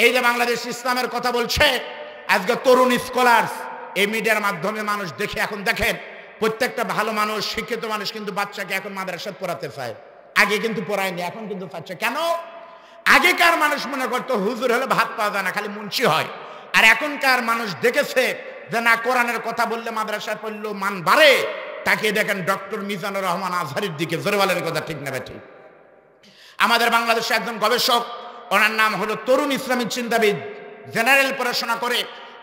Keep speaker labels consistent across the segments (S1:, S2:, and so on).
S1: এই যে বাংলাদেশ ইসলামের কথা বলছে, আজকে তরুণ স্কলার্স এই মিডিয়ার মাধ্যমে মানুষ দেখে, এখন দেখেন প্রত্যেকটা ভালো মানুষ, শিক্ষিত মানুষ কিন্তু বাচ্চাকে এখন মাদ্রাসায় পড়াতে চায়। আগে কিন্তু পড়ায়নি, এখন কিন্তু চাচ্ছে। কেন? আগেকার মানুষ মনে করতো হুজুর হলে ভাত পাওয়া যায় না, খালি মুন্সি হয়। আর এখনকার মানুষ দেখেছে যে না, কোরআনের কথা বললে মাদ্রাসায় পড়লেও মান বাড়ে। তাকে দেখেন ডক্টর মিজানুর রহমান আজহারির দিকে, জোরে বলেন কথা ঠিক না ঠিক? আমাদের বাংলাদেশে একজন গবেষক, ওনার নাম হলো তরুণ ইসলামী চিন্তাবিদ, জেনারেল পড়াশোনা করে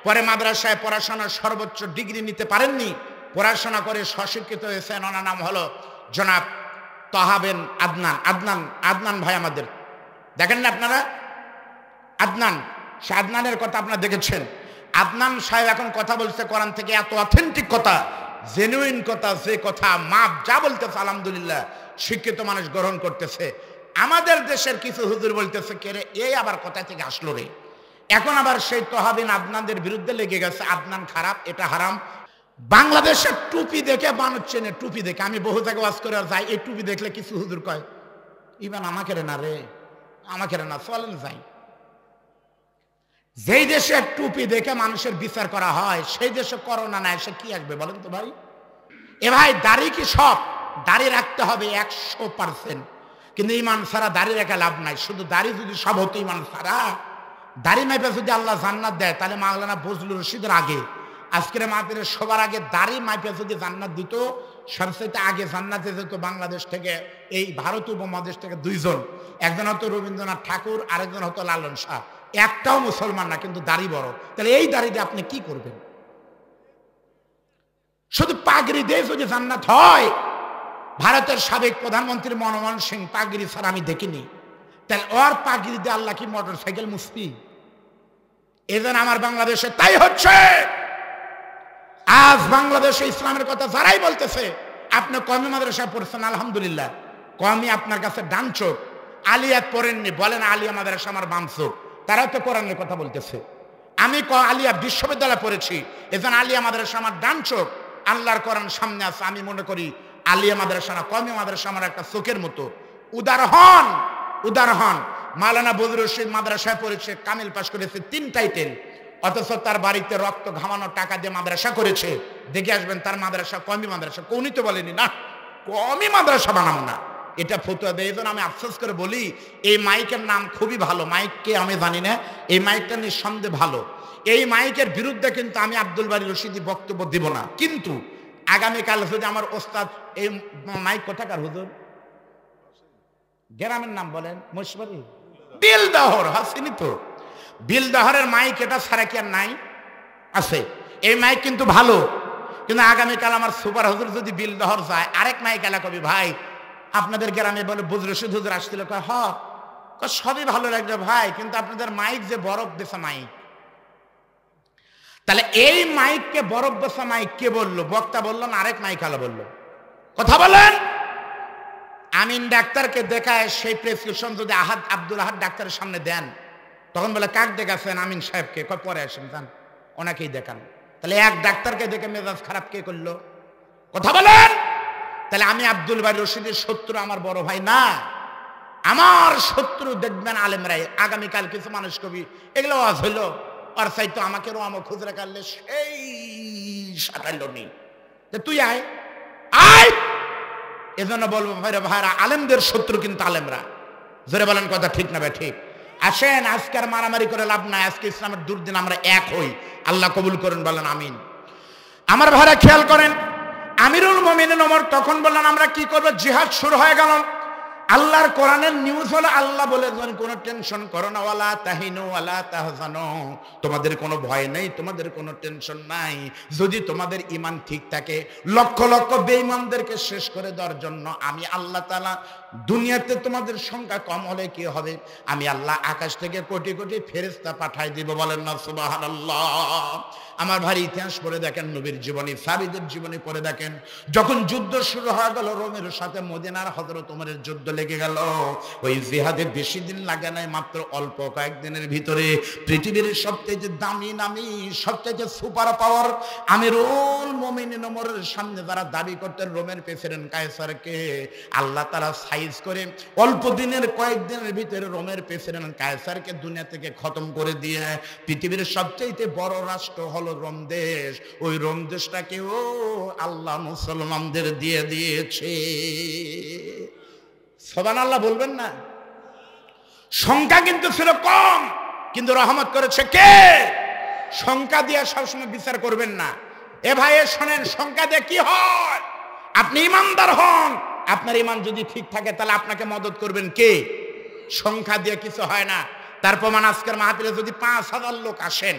S1: পরে মাদ্রাসায় পড়াশোনার সর্বোচ্চ ডিগ্রি নিতে পারেননি, পড়াশোনা করে স্বশিক্ষিত হয়েছেন। ওনার নাম হলো জনাব তহাবেন আদনান। আদনান ভাই আমাদের দেখেন না আপনারা? আদনান, সে আদনানের কথা আপনারা দেখেছেন। আদনান সাহেব এখন কথা বলছে কোরআন থেকে, এত অথেন্টিক কথা, জেনুইন কথা, যে কথা মাপ যা বলতেছে আলহামদুলিল্লাহ শিক্ষিত মানুষ গ্রহণ করতেছে। আমাদের দেশের কিছু হুজুর বলতেছে কে রে, এই আবার কোথা থেকে আসলো রে? এখন আবার সেই তহাবিন আদনানদের বিরুদ্ধে লেগে গেছে, আদনান খারাপ, এটা হারাম। বাংলাদেশের টুপি দেখে মানুষ চেনে, টুপি দেখে। আমি বহু জায়গায় ওয়াজ করে যাই, এই টুপি দেখলে কিছু হুজুর কয় ইমান আমাকে রে না রে, আমাকে রে না, চলেন যাই। যেই দেশে টুপি দেখে মানুষের বিচার করা হয়, সেই দেশে করোনা না এসে কি আসবে বলেন তো ভাই? এ ভাই, দাড়ি কি সব? দাড়ি রাখতে হবে 100%, কিন্তু ইমান ছাড়া দাড়ি রেখে লাভ নাই। শুধু দাড়ি যদি সব হতো ইমান ছাড়া, দাড়ি মাইপে যদি আল্লাহ জান্নাত দেয়, তাহলে মাওলানা ফজলুর রশিদের আগে, আজকের মাহফিলের সবার আগে দাড়ি মাইপে যদি জান্নাত দিত, সবচেয়ে আগে জান্নাতে যেত বাংলাদেশ থেকে, এই ভারত উপমহাদেশ থেকে দুইজন, একজন হতো রবীন্দ্রনাথ ঠাকুর, আরেকজন হতো লালন শাহ। একটাও মুসলমান না, কিন্তু দাড়ি বড়। তাহলে এই দাড়িতে আপনি কি করবেন? শুধু পাগড়ি দিয়ে যদি জান্নাত হয়, ভারতের সাবেক প্রধানমন্ত্রী মনমোহন সিং পাগড়ি ছাড়া আমি দেখিনি। তাহলে ওর পাগড়ি দিয়ে আল্লাহ কি মোটর সাইকেল মুসবি? এজন্য আমার বাংলাদেশে তাই হচ্ছে। আজ বাংলাদেশে ইসলামের কথা যারাই বলতেছে, আপনি কওমি মাদ্রাসায় পড়ছেন আলহামদুলিল্লাহ, কওমি আপনার কাছে ডান চোখ, আলিয়াত পড়েননি, বলেন আলিয়া মাদ্রাসা আমার বাম চোখ। তারাও তো কোরআনের কথা বলতেছে। আমি আলিয়া বিশ্ববিদ্যালয়ে পড়েছি, এজন্য আলিয়া মাদ্রাসা আমার ডান চোখ, আল্লাহর কোরআন সামনে আছে। আমি মনে করি আলিয়া মাদ্রাসা না, কওমি মাদ্রাসা আমার একটা চোখের মতো। উদাহরণ মাওলানা বজরুল রশিদ মাদ্রাসায় পড়েছে, কামিল পাশ করেছে 3 টাইটেল, অথচ তার বাড়িতে রক্ত ঘামানো টাকা দিয়ে মাদ্রাসা করেছে। দেখে আসবেন তার মাদ্রাসা কওমি মাদ্রাসা। কোনই তো বলেনি না কওমি মাদ্রাসা বানাবো না, এটা ফতোয়া দেয়। এই জন্য আমি আফসোস করে বলি, এই মাইকের নাম খুবই ভালো, মাইককে আমি জানি না, এই মাইকটা নিঃসন্দেহে ভালো। এই মাইকের বিরুদ্ধে কিন্তু আমি আব্দুল বারী রশিদি বক্তব্য দিব না। কিন্তু আগামীকাল যদি আমার ওস্তাদ, এই মাইক কোথাকার হুজুর? গ্রামের নাম বলেন? মশবারি বিলদহর, হাসিনি তো? বিলদহরের মাইক এটা ছাড়া কি আর নাই? আছে। এই মাইক কিন্তু ভালো, কিন্তু আগামীকাল আমার সুপার হুজুর যদি বিলদহর যায়, আরেক মাইক এলা কবি ভাই আপনাদের গ্রামে বলে বজরুল রশিদ হুজুর আসছিল, সবই ভালো লাগবে ভাই, কিন্তু আপনাদের মাইক যে বরফ বেচা মাইক। তাহলে এই মাইককে বরফ বেচা মাইক কে বললো? বক্তা বললো না আরেক মাইক আলা বললো? কথা বলেন। আমিন ডাক্তারকে দেখায় সেই প্রেসক্রিপশন যদি আব্দুল আহাদ ডাক্তারের সামনে দেন, তখন বলে কাক দেখাচ্ছেন? আমিন সাহেবকে। পরে আসেন, যান ওনাকেই দেখান। তাহলে এক ডাক্তারকে দেখে মেজাজ খারাপ কে করলো? কথা বলেন। তাহলে আমি আব্দুল বারী রশিদের শত্রু আমার বড় ভাই না, আমার শত্রু দেখবেন আলেমরাই। আগামীকাল কিছু মানুষ কবি এগুলো আজ হইলো, আর চাইতো আমাকে রোয়ামো খুচরা কাটলে সেই সাঁটাইলো নি, তুই আয়। এজন্য বলবো ভাইরা, আলেমদের শত্রু কিন্তু আলেমরা। জোরে বলেন কথা ঠিক না ভাই? ঠিক। আসেন, আজকে আর মারামারি করে লাভ নাই, আজকে ইসলামের দুর্দিন আমরা এক হই। আল্লাহ কবুল করেন, বলেন আমিন। আমার ভাইরা খেয়াল করেন, আমিরুল মুমিনিন ওমর তখন বললেন আমরা কি করবো? জিহাদ শুরু হয়ে গেল। আল্লাহর কোরআনের নিউজ হলো, আল্লাহ বলে কোনো টেনশন করো না, ওয়ালা তাহিনু ওয়ালা তাহজানু, তোমাদের কোনো ভয় নেই, তোমাদের কোনো টেনশন নাই। যদি তোমাদের ঈমান ঠিক থাকে, লক্ষ লক্ষ বেঈমানদেরকে শেষ করে দেওয়ার জন্য আমি আল্লাহ তাআলা, দুনিয়াতে তোমাদের সংখ্যা কম হলে কি হবে? আমি আল্লাহ আকাশ থেকে কোটি কোটি ফেরেশতা পাঠাই দিব। বলেন না সুবহানাল্লাহ। আমার ভাই ইতিহাস পড়ে দেখেন, নবীর জীবনী, সাহাবীদের জীবনী পড়ে দেখেন, যখন যুদ্ধ শুরু হয়ে গেল, রোমের সাথে মদিনার হযরত ওমরের যুদ্ধ লেগে গেল। ওই জিহাদে বেশি দিন লাগে নাই, মাত্র অল্প কয়েকদিনের ভিতরে পৃথিবীর সবচেয়ে দামি সবচেয়ে সুপার পাওয়ার আমিরুল মুমিনিন ওমরের সামনে যারা দাবি করতেন রোমের প্রেসিডেন্ট কায়সারকে, আল্লাহ তাআলা ছাই সাইজ করে অল্প দিনের কয়েকদিনের ভিতরে রোমের প্রেসিডেন্ট কায়সারকে দুনিয়া থেকে খতম করে দিয়ে পৃথিবীর সবচেয়ে বড় রাষ্ট্র হলো রোম দেশ। ওই রোম দেশটাকেও আল্লাহ মুসলমানদের দিয়ে দিয়েছে। সুবহানাল্লাহ বলবেন না? সংখ্যা কিন্তু ছিল কম, কিন্তু রহমত করেছে কে? সংখ্যা দিয়ে সবসময় বিচার করবেন না। এ ভাই শোনেন, সংখ্যা দিয়ে কি হয়? আপনি ইমানদার হন, আপনার ইমান যদি ঠিক থাকে তাহলে আপনাকে মদত করবেন কে? সংখ্যা দিয়ে কিছু হয় না। তার প্রমাণ আজকের মাহফিলে যদি ৫,০০০ লোক আসেন,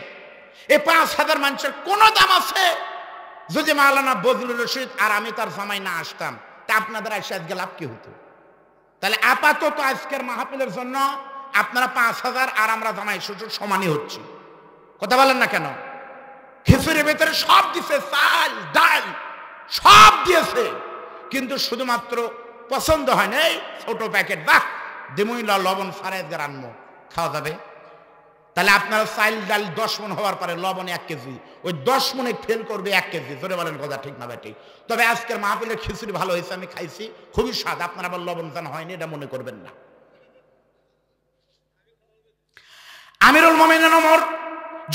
S1: এই ৫,০০০ মানুষের কোন দাম আছে? যদি মাওলানা বজলুর রশিদ আর আমি তার জামাই না আসতাম, তা আপনাদের এসে আজকে লাভ কি হতো? তাহলে আপাতত আজকের মাহফিলের জন্য আপনারা ৫,০০০ আর আমরা জামাই শ্বশুর সমানই হচ্ছি। কথা বলেন না কেন? খিচুড়ির ভেতরে সব দিছে, চাল ডাল সব দিয়েছে, কিন্তু শুধুমাত্র পছন্দ হয় না এই ছোট প্যাকেট, বাহ দিমুইলা লবণ সারাইজগার আনবো, খাওয়া যাবে? তাহলে আপনারা চাল ডাল 10 মণ হওয়ার পরে লবণ 1 কেজি, ওই 10 মণে ফেল করবে 1 কেজি। জোরে বলেন কথা ঠিক না বেটি? তবে আজকের মাহফিলের খিচুড়ি ভালো হয়েছে, আমি খাইছি, খুবই স্বাদ। আপনারা আবার লবণ জানা হয়নি এটা মনে করবেন না। আমিরুল মুমিনিন ওমর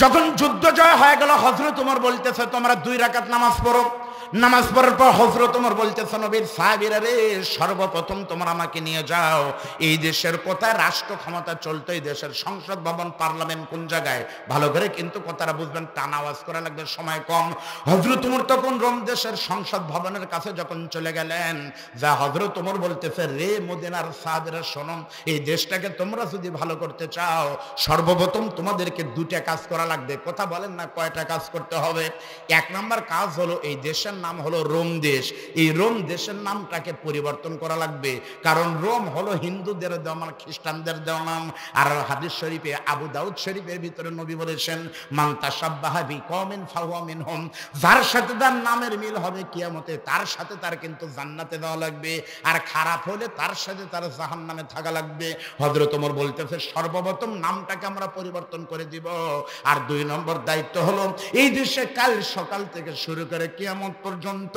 S1: যখন যুদ্ধ জয় হয়ে গেল, হযরত ওমর বলতেছে তোমরা 2 রাকাত নামাজ পড়ো। নামাজ পড়ার পর হযরত ওমর বলতেছে নবীর সাহাবীরা রে, সর্বপ্রথম তোমরা আমাকে নিয়ে যাও এই দেশের কোথায় রাষ্ট্র ক্ষমতা চলতো, এই দেশের সংসদ ভবন পার্লামেন্ট কোন জায়গায়, ভালো করে কিন্তু কথাটা বুঝবেন, টান আওয়াজ করা লাগবে, সময় কম। হযরত ওমর তখন রোম দেশের সংসদ ভবনের কাছে যখন চলে গেলেন, যা হযরত ওমর বলতেছে রে মদিনার সাহাবীরা শোনো, এই দেশটাকে তোমরা যদি ভালো করতে চাও সর্বপ্রথম তোমাদেরকে 2টা কাজ করা লাগবে। কথা বলেন না কয়টা কাজ করতে হবে? 1 নাম্বার কাজ হলো এই দেশের নাম হলো রোম দেশ, এই রোম দেশের নামটাকে পরিবর্তন করা লাগবে, কারণ রোম হলো হিন্দুদের দেওয়া নাম, খ্রিস্টানদের দেওয়া নাম। আর হাদিস শরীফে আবু দাউদ শরীফের ভিতরে নবী বলেছেন মান তাশাব্বাহা বিকওমিন ফাহুয়া মিনহুম, যার সাথে তার নামের মিল হবে কিয়ামতে তার সাথে তার কিন্তু জান্নাতে দেওয়া লাগবে, আর খারাপ হলে তার সাথে তার জাহান্নামে থাকা লাগবে। হযরত ওমর বলতেছে সর্বপ্রথম নামটাকে আমরা পরিবর্তন করে দিব। আর 2 নম্বর দায়িত্ব হলো এই দেশে কাল সকাল থেকে শুরু করে কিয়ামত পর্যন্ত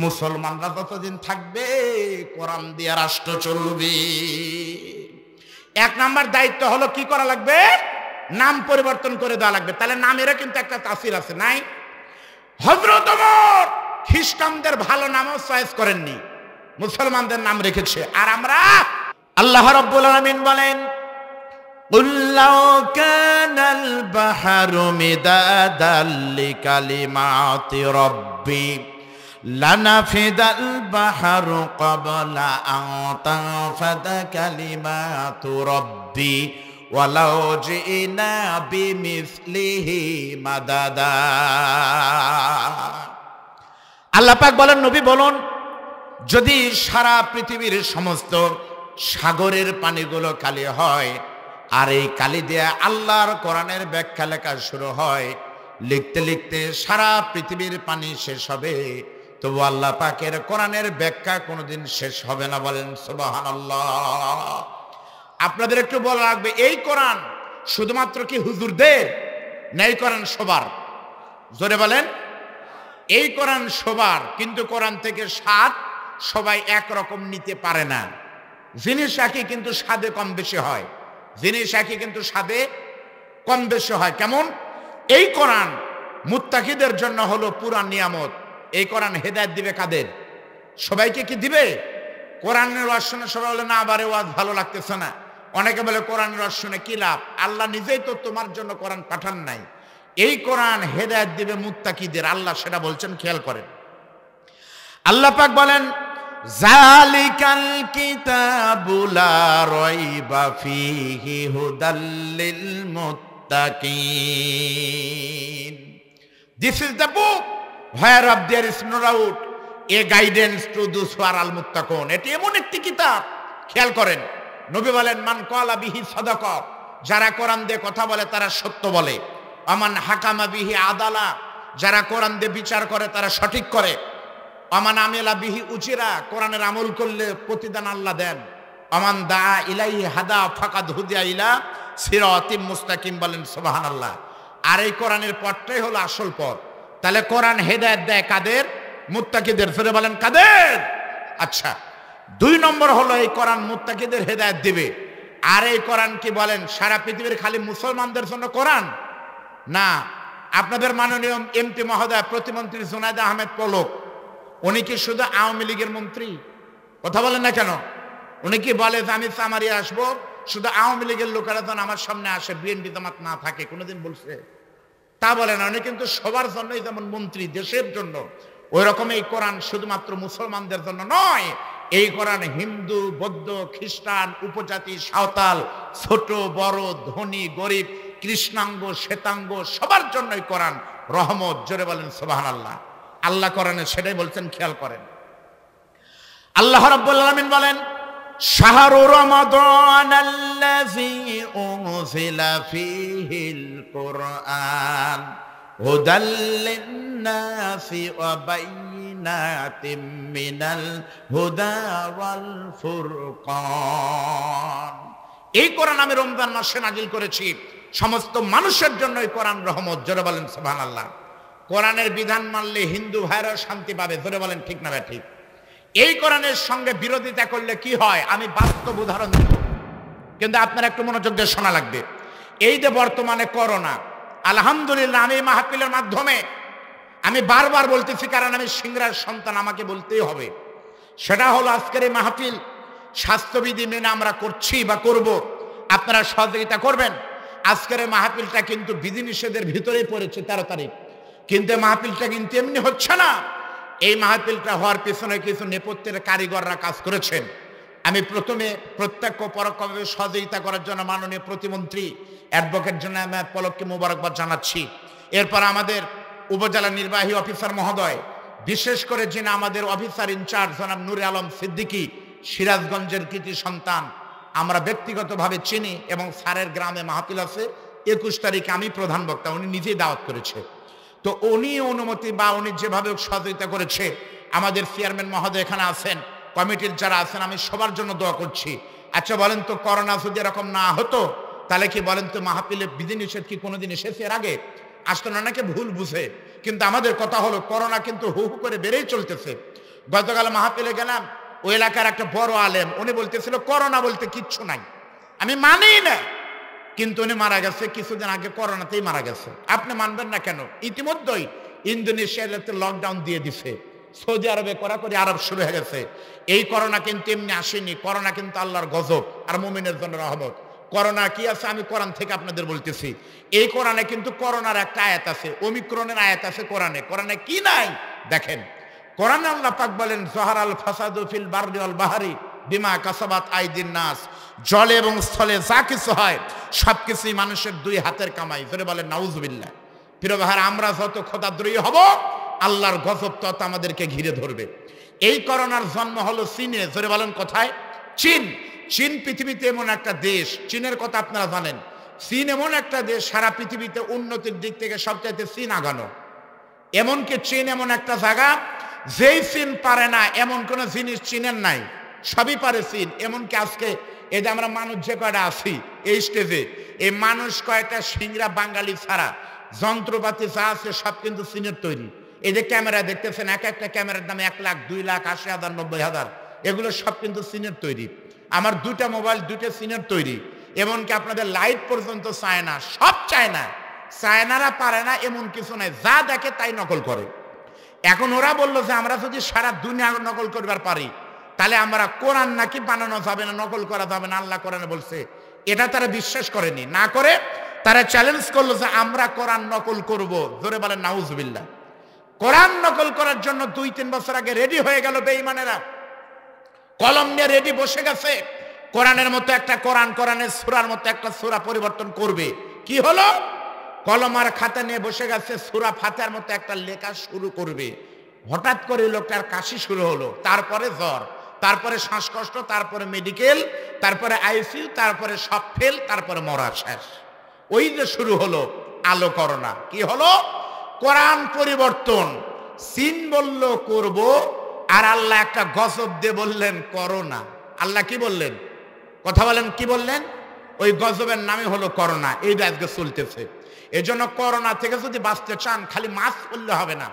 S1: মুসলমানরা যতদিন থাকবে কোরআন দিয়ে রাষ্ট্র চলবে। 1 নাম্বার দায়িত্ব হলো কি করা লাগবে? নাম পরিবর্তন করে দেওয়া লাগবে। তাহলে নামেরও কিন্তু একটা তাসির আছে, নাই? হযরত ওমর খ্রিস্টানদের ভালো নামও চয়েস করেননি, মুসলমানদের নাম রেখেছে। আর আমরা, আল্লাহ রাব্বুল আলামিন বলেন قُلْ لَوْ كَانَ الْبَحْرُ مِدَادًا لِكَلِمَاتِ رَبِّي لَنَفِدَ الْبَحْرُ قَبْلَ أَن تَنفَدَ كَلِمَاتُ رَبِّي وَلَوْ جِئْنَا بِمِثْلِهِ مَدَدًا। আল্লাহ পাক বলেন নবী বলুন, যদি সারা পৃথিবীর সমস্ত সাগরের পানিগুলো কালি হয় আর এই কালি দিয়ে আল্লাহর কোরআনের ব্যাখ্যা লেখা শুরু হয়, লিখতে লিখতে সারা পৃথিবীর পানি শেষ হবে, তবু আল্লাহ পাকের কোরআনের ব্যাখ্যা কোনোদিন শেষ হবে না। বলেন সুবহানাল্লাহ। আপনাদের একটু বলা লাগবে, এই কোরআন শুধুমাত্র কি হুজুরদের না? এই কোরআন সবার। জোরে বলেন। এই কোরআন সবার, কিন্তু কোরআন থেকে স্বাদ সবাই একরকম নিতে পারে না। জিনিস একই কিন্তু স্বাদে কম বেশি হয়, জিনিস একই কিন্তু স্বাদে কম বেশি হয়। কেমন? এই কোরআন মুত্তাকিদের জন্য হলো পুরা নিয়ামত। এই কোরআন হেদায়েত দিবে কাদের? সবাইকে কি দিবে? কোরআনের ওয়াজ শুনে সবাই বলে না আবার ওয়াজ ভালো লাগতেছে না। অনেকে বলে কোরআনের ওয়াজ শুনে কি লাভ? আল্লাহ নিজেই তো তোমার জন্য কোরআন পাঠান নাই। এই কোরআন হেদায়েত দিবে মুত্তাকিদের, আল্লাহ সেটা বলছেন, খেয়াল করেন। আল্লাহ পাক বলেন জালিকাল কিতাবু লা রাইবা ফীহি হুদাল লিল মুত্তাকিন। This is the book whereof there is no doubt, a guidance to those who are al-muttaqun। এটি এমন একটি কিতাব, খেয়াল করেন। নবী বলেন মান ক্বালা বিহি সাদাকা, যারা কোরআন দিয়ে কথা বলে তারা সত্য বলে। আমান হাকামা বিহি আদালা, যারা কোরআন দিয়ে বিচার করে তারা সঠিক করে। আমান আমেলা বিহি উচিরা, কোরআনের আমল করলে প্রতিদান আল্লাহ দেন। আমান দা ইলাইহি হাদা ফাকাদ হুদিয়া ইলা সিরাতিম মুস্তাকিম। বলেন সুবহানাল্লাহ। আর এই কোরআনের পথটাই হলো আসল পথ। তাহলে কোরআন হেদায়েত দেয় কাদের? মুত্তাকিদের। ফিরে বলেন কাদের? আচ্ছা, 2 নম্বর হলো এই কোরআন মুত্তাকিদের হেদায়েত দিবে। আর এই কোরআন কি বলেন সারা পৃথিবীর খালি মুসলমানদের জন্য কোরআন না। আপনাদের মাননীয় এমপি মহোদয় প্রতিমন্ত্রী জুনায়েদ আহমেদ পলক, উনি কি শুধু আওয়ামী লীগের মন্ত্রী? কথা বলেন না কেন? উনি কি বলে যে আমি সামারি আসবো, শুধু আওয়ামী লীগের লোকেরা যেন আমার সামনে আসে, বিএনপি জামাত না থাকে? কোনোদিন বলছে? তা বলে না। উনি কিন্তু সবার জন্যই যেমন মন্ত্রী, দেশের জন্য, ওই রকম এই কোরআন শুধুমাত্র মুসলমানদের জন্য নয়। এই কোরআন হিন্দু, বৌদ্ধ, খ্রিস্টান, উপজাতি, সাঁওতাল, ছোট বড়, ধনী গরিব, কৃষ্ণাঙ্গ শ্বেতাঙ্গ সবার জন্যই কোরআন রহমত। জোরে বলেন সুবহানাল্লাহ। আল্লাহ কোরআনে সেটাই বলছেন, খেয়াল করেন। আল্লাহ রাব্বুল আলামিন বলেন, শাহরু রমাদানাল্লাযী উনজিলা ফীহিল কুরআন হুদাল লিন-নাসি ওয়া বাইয়িনাতিম মিনাল হুদা ওয়াল ফুরকান। এই কোরআন আমি রমজান মাসে নাজিল করেছি, সমস্ত মানুষের জন্য এই কোরআন রহমত। জোরে বলেন সুবহানাল্লাহ। কোরআনের বিধান মানলে হিন্দু ভাইরা শান্তি পাবে। জোরে বলেন ঠিক না ঠিক? এই কোরআনের সঙ্গে বিরোধিতা করলে কি হয় আমি বাস্তব উদাহরণ দেব, কিন্তু আপনারা একটু মনোযোগ দিয়ে শোনা লাগবে। এই যে বর্তমানে করোনা, আলহামদুলিল্লাহ আমি মাহফিলের মাধ্যমে আমি বারবার বলতেছি, কারণ আমি সিংড়ার সন্তান, আমাকে বলতেই হবে। সেটা হলো আজকের এই মাহফিল স্বাস্থ্যবিধি মেনে আমরা করছি বা করব, আপনারা সহযোগিতা করবেন। আজকের এই মাহফিলটা কিন্তু বিধিনিষেধের ভিতরেই পড়েছে 13 তারিখ, কিন্তু মাহফিলটা কিন্তু এমনি হচ্ছে না। এই মাহফিলটা হওয়ার পিছনে কিছু নেপথ্যের কারিগররা কাজ করেছেন। আমি প্রথমে প্রত্যক্ষ পরোক্ষভাবে সহযোগিতা করার জন্য মাননীয় প্রতিমন্ত্রী অ্যাডভোকেট জনাব পলককে মোবারকবাদ জানাচ্ছি। এরপর আমাদের উপজেলা নির্বাহী অফিসার মহোদয়, বিশেষ করে যিনি আমাদের অফিসার ইনচার্জ জনাব নূরে আলম সিদ্দিকী, সিরাজগঞ্জের কৃতি সন্তান, আমরা ব্যক্তিগতভাবে চিনি এবং স্যারের গ্রামে মাহফিল আছে 21 তারিখে, আমি প্রধান বক্তা, উনি নিজেই দাওয়াত করেছে। তো উনি অনুমতি বা উনি যেভাবে সহযোগিতা করেছে, আমাদের চেয়ারম্যান মহোদয় এখানে আছেন, কমিটির যারা আছেন, আমি সবার জন্য দোয়া করছি। আচ্ছা বলেন তো, করোনা যদি এরকম না হতো তাহলে কি বলেন তো মাহফিলে বিধিনিষেধ কি কোনোদিন এসেছে? এর আগে আসতো না, নাকি ভুল বুঝে? কিন্তু আমাদের কথা হলো করোনা কিন্তু হু হু করে বেড়েই চলতেছে। গতকাল মাহফিলে গেলাম, ওই এলাকার একটা বড় আলেম, উনি বলতেছিল করোনা বলতে কিচ্ছু নাই। আমি মানি না, কিন্তু উনি মারা গেছে কিছুদিন আগে, করোনাতেই মারা গেছে। আপনি মানবেন না কেন? ইতিমধ্যেই ইন্দোনেশিয়ার লকডাউন দিয়ে দিছে, সৌদি আরবে কড়াকড়ি আরব শুরু হয়ে গেছে। এই করোনা কিন্তু এমনি আসেনি, করোনা কিন্তু আল্লাহর গজব আর মুমিনের জন্য রহমত। করোনা কি আছে আমি কোরআন থেকে আপনাদের বলতেছি। এই কোরআনে কিন্তু করোনার একটা আয়াত আছে, ওমিক্রনের আয়াত আছে কোরআনে। কোরআনে কি নাই দেখেন, কোরআনে আল্লাহ পাক বলেন, জহারাল ফাসাদু ফিল বাররি ওয়াল বাহরি বিমা কাসাবাত আইদিন নাস। জলে এবং স্থলে যা কিছু হয় সবকিছুই মানুষের 2 হাতের কামাই। জোরে বলেন নাউজুবিল্লাহ। প্রিয় ভাইরা, আমরা যত খোদাদ্রোহী হব আল্লাহর গজব তত আমাদেরকে ঘিরে ধরবে। এই করোনার জন্ম হলো চীনে। জোরে বলেন কোথায়? চীন। চীন পৃথিবীতে এমন একটা দেশ, চীনের কথা আপনারা জানেন। চীন এমন একটা দেশ, সারা পৃথিবীতে উন্নতির দিক থেকে সবচাইতে চীন আগানো। এমনকি চীন এমন একটা জায়গা, যেই চীন পারে না এমন কোন জিনিস চীনের নাই, সবই পারে চীন। এমনকি আজকে এই যে আমরা মানুষ যে কয়টা আছি এই স্টেজে, এই মানুষ কয়টা সিংড়া বাঙালি ছাড়া যন্ত্রপাতি যা আছে সব কিন্তু চীনের তৈরি। এই যে ক্যামেরা দেখতেছেন, এক একটা ক্যামেরার দাম 1 লাখ, 2 লাখ, 80,000, 90,000, এগুলো সব কিন্তু চীনের তৈরি। আমার 2টা মোবাইল 2টা চীনের তৈরি। এমনকি আপনাদের লাইট পর্যন্ত চায়না, সব চায়না। চায়নারা পারে না এমন কিছু নাই, যা দেখে তাই নকল করে। এখন ওরা বললো যে আমরা যদি সারা দুনিয়া নকল করবার পারি, তাহলে আমরা কোরআন নাকি বানানো যাবে না, নকল করা যাবে না। আল্লাহ কোরআনে বলছে, এটা তারা বিশ্বাস করেনি। না করে তারা চ্যালেঞ্জ করলো যে আমরা কোরআন নকল করব। জোরে বলেন নাউজুবিল্লাহ। কোরআন নকল করার জন্য 2-3 বছর আগে রেডি হয়ে গেল বেঈমানেরা, কলম নিয়ে রেডি বসে গেছে। কোরআনের মতো একটা কোরআন, কোরআনের সূরার মতো একটা সূরা পরিবর্তন করবে। কি হলো? কলম আর খাতা নিয়ে বসে গেছে, সূরা ফাতিহার মতো একটা লেখা শুরু করবে। হঠাৎ করে লোকটার কাশি শুরু হলো, তারপরে জ্বর, তারপরে শ্বাসকষ্ট, তারপরে মেডিকেল, তারপরে আইসিইউ, তারপরে সব ফেল, তারপরে মরা শেষ। ওই যে শুরু হলো আলো করোনা। কি হলো? কোরআন পরিবর্তন। চীন বলল করব, আর আল্লাহ একটা গজব দিয়ে বললেন করোনা। আল্লাহ কি বললেন? কথা বলেন, কি বললেন? ওই গজবের নামে হলো করোনা। এই আজকে চলতেছে। এজন্য করোনা থেকে যদি বাঁচতে চান খালি মাস্ক পরলে হবে না,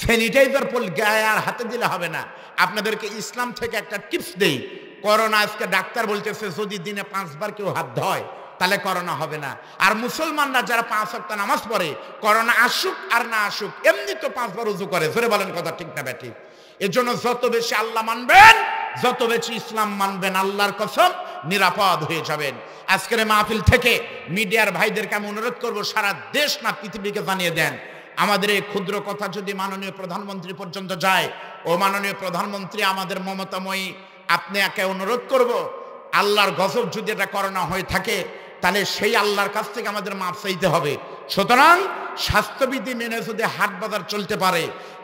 S1: স্যানিটাইজার গায়ে আর হাতে দিলে হবে না। আপনাদেরকে ইসলাম থেকে একটা টিপস দেই, করোনা আজকে ডাক্তার বলতেছে যদি দিনে 5 বার কেউ হাত ধোয় তাহলে করোনা হবে না। আর মুসলমানরা যারা 5 ওয়াক্ত নামাজ পড়ে, করোনা আসুক আর না আসুক এমনি তো 5 বার ওযু করে। জোরে বলেন কথা ঠিক না ব্যাঠিক? এর জন্য যত বেশি আল্লাহ মানবেন, যত বেশি ইসলাম মানবেন, আল্লাহর কসম নিরাপদ হয়ে যাবেন। আজকের মাহফিল থেকে মিডিয়ার ভাইদেরকে আমি অনুরোধ করবো, সারা দেশ না পৃথিবীকে জানিয়ে দেন আমাদের এই ক্ষুদ্র কথা যদি মাননীয় প্রধানমন্ত্রী পর্যন্ত যায়, ও মাননীয় প্রধানমন্ত্রী আমাদের মমতাময়ী, আপনি একে অনুরোধ করব, আল্লাহর গজব যদি এটা করোনা হয়ে থাকে তাহলে সেই আল্লাহর কাছ থেকে আমাদের মাপ চাইতে হবে। সুতরাং স্বাস্থ্যবিধি মেনে যদি হাট বাজার চলতে পারে,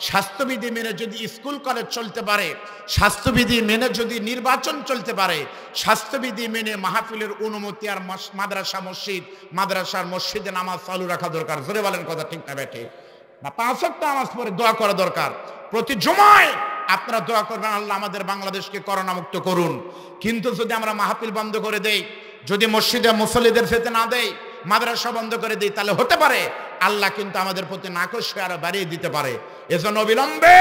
S1: স্বাস্থ্যবিধি মেনে যদি স্কুল কলেজ চলতে পারে, স্বাস্থ্যবিধি মেনে যদি নির্বাচন চলতে পারে, স্বাস্থ্যবিধি মেনে মাহফিলের অনুমতি আর মাদ্রাসা মসজিদ, মাদ্রাসার মসজিদে নামাজ চালু রাখা দরকার। জোরে বলেন কথা ঠিক না বেঠে? না 5 ওয়াক্ত নামাজ পড়ে দোয়া করা দরকার। প্রতি জুমায় আপনারা দোয়া করবেন আল্লাহ আমাদের বাংলাদেশকে করোনা মুক্ত করুন। কিন্তু যদি আমরা মাহফিল বন্ধ করে দেই, যদি মসজিদে মুসল্লিদের যেতে না দেই, মাদ্রাসা বন্ধ করে দিই, তাহলে হতে পারে আল্লাহ কিন্তু আমাদের প্রতি নাকশ আরো বাড়িয়ে দিতে পারে। এজন্য অবিলম্বে